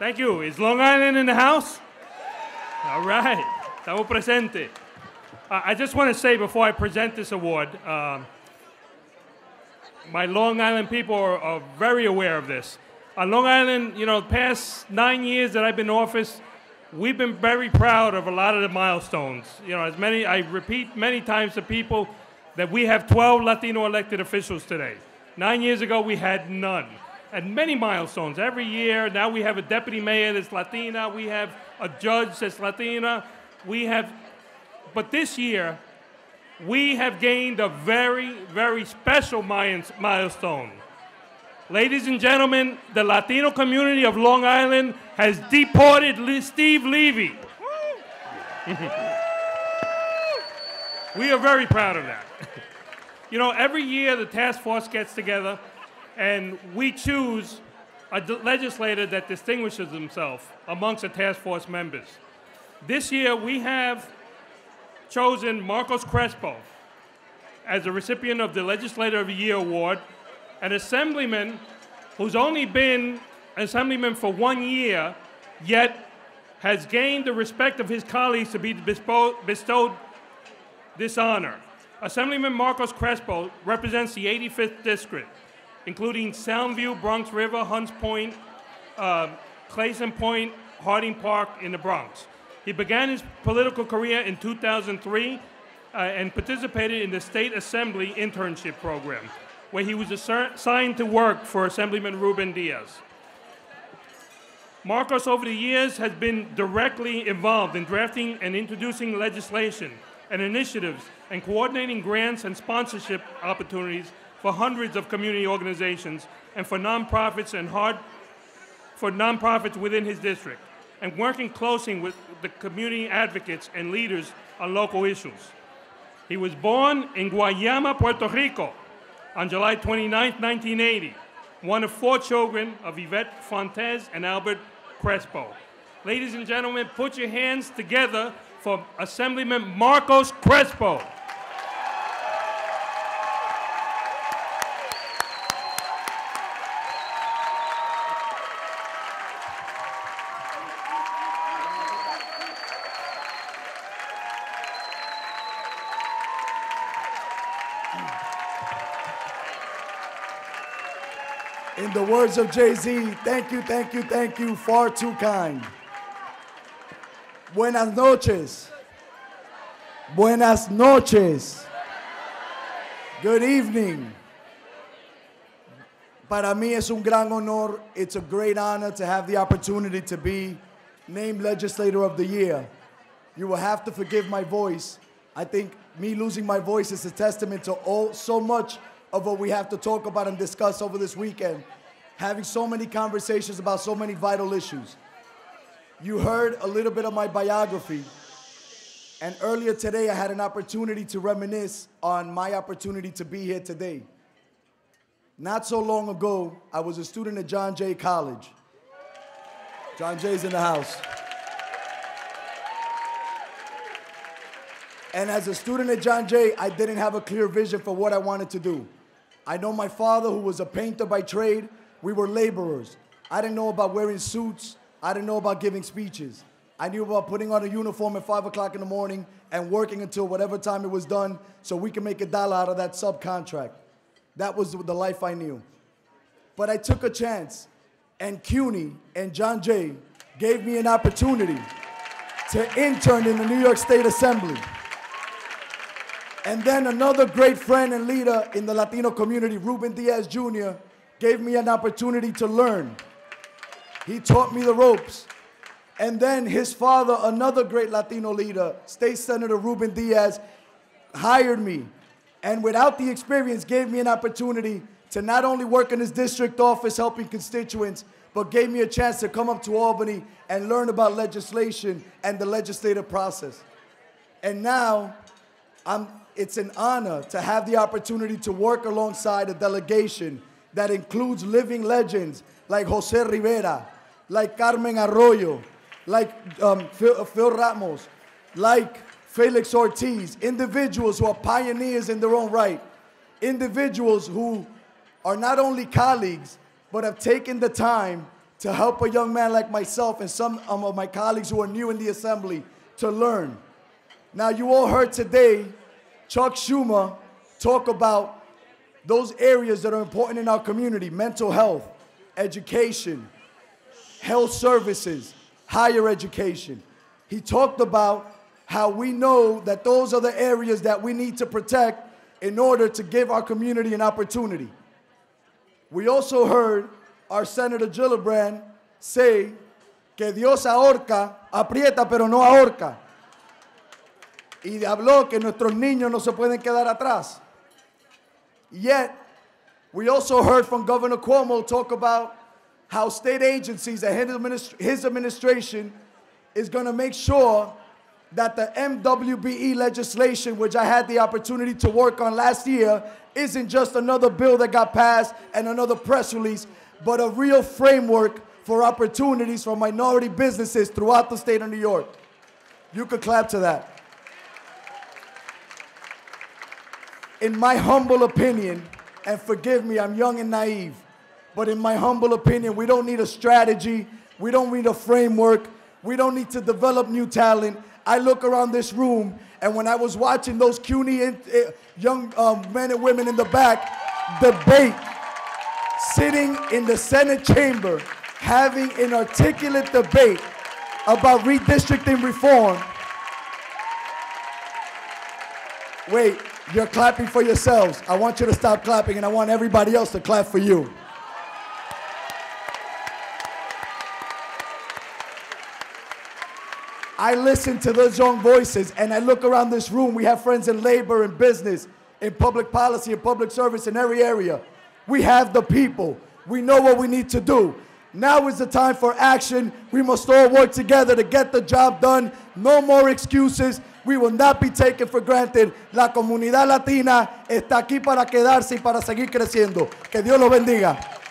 Thank you. Is Long Island in the house? All right. Estamos presente. I just want to say before I present this award, my Long Island people are very aware of this. On Long Island, you know, the past 9 years that I've been in office, we've been very proud of a lot of the milestones. You know, I repeat many times to people that we have 12 Latino elected officials today. 9 years ago, we had none. And many milestones every year. Now we have a deputy mayor that's Latina. We have a judge that's Latina. But this year, we have gained a very, very special milestone. Ladies and gentlemen, the Latino community of Long Island has deported Steve Levy. We are very proud of that. You know, every year the task force gets together and we choose a legislator that distinguishes himself amongst the task force members. This year we have chosen Marcos Crespo as the recipient of the Legislator of the Year Award, an assemblyman who's only been an assemblyman for 1 year, yet has gained the respect of his colleagues to be bestowed this honor. Assemblyman Marcos Crespo represents the 85th District, including Soundview, Bronx River, Hunts Point, Clayson Point, Harding Park in the Bronx. He began his political career in 2003 and participated in the State Assembly internship program, where he was assigned to work for Assemblyman Ruben Diaz. Marcos, over the years, has been directly involved in drafting and introducing legislation and initiatives and coordinating grants and sponsorship opportunities for hundreds of community organizations and for nonprofits within his district, and working closely with the community advocates and leaders on local issues. He was born in Guayama, Puerto Rico on July 29, 1980, one of 4 children of Yvette Fontes and Albert Crespo. Ladies and gentlemen, put your hands together for Assemblyman Marcos Crespo. In the words of Jay-Z, thank you, thank you, thank you, far too kind. Buenas noches. Buenas noches. Good evening. Para mí es un gran honor. It's a great honor to have the opportunity to be named Legislator of the Year. You will have to forgive my voice. I think me losing my voice is a testament to so much of what we have to talk about and discuss over this weekend, having so many conversations about so many vital issues. You heard a little bit of my biography, and earlier today I had an opportunity to reminisce on my opportunity to be here today. Not so long ago, I was a student at John Jay College. John Jay's in the house. And as a student at John Jay, I didn't have a clear vision for what I wanted to do. I know my father, who was a painter by trade. We were laborers. I didn't know about wearing suits. I didn't know about giving speeches. I knew about putting on a uniform at 5 o'clock in the morning and working until whatever time it was done so we could make $1 out of that subcontract. That was the life I knew. But I took a chance, and CUNY and John Jay gave me an opportunity to intern in the New York State Assembly. And then another great friend and leader in the Latino community, Ruben Diaz Jr., gave me an opportunity to learn. He taught me the ropes. And then his father, another great Latino leader, State Senator Ruben Diaz, hired me. And without the experience, gave me an opportunity to not only work in his district office helping constituents, but gave me a chance to come up to Albany and learn about legislation and the legislative process. And now, it's an honor to have the opportunity to work alongside a delegation that includes living legends like Jose Rivera, like Carmen Arroyo, like Phil Ramos, like Felix Ortiz, individuals who are pioneers in their own right, individuals who are not only colleagues, but have taken the time to help a young man like myself and some of my colleagues who are new in the Assembly to learn. Now, you all heard today Chuck Schumer talk about those areas that are important in our community: mental health, education, health services, higher education. He talked about how we know that those are the areas that we need to protect in order to give our community an opportunity. We also heard our Senator Gillibrand say que Dios ahorca, aprieta pero no ahorca. Y habló que nuestros niños no se pueden quedar atrás. Yet, we also heard from Governor Cuomo talk about how state agencies and his administration is going to make sure that the MWBE legislation, which I had the opportunity to work on last year, isn't just another bill that got passed and another press release, but a real framework for opportunities for minority businesses throughout the state of New York. You could clap to that. In my humble opinion, and forgive me, I'm young and naive, but in my humble opinion, we don't need a strategy, we don't need a framework, we don't need to develop new talent. I look around this room, and when I was watching those CUNY young men and women in the back debate, sitting in the Senate chamber, having an articulate debate about redistricting reform. Wait, you're clapping for yourselves. I want you to stop clapping, and I want everybody else to clap for you. I listen to those young voices, and I look around this room. We have friends in labor and business, in public policy and public service, in every area. We have the people. We know what we need to do. Now is the time for action. We must all work together to get the job done. No more excuses. We will not be taken for granted. La comunidad latina está aquí para quedarse y para seguir creciendo. Que Dios los bendiga.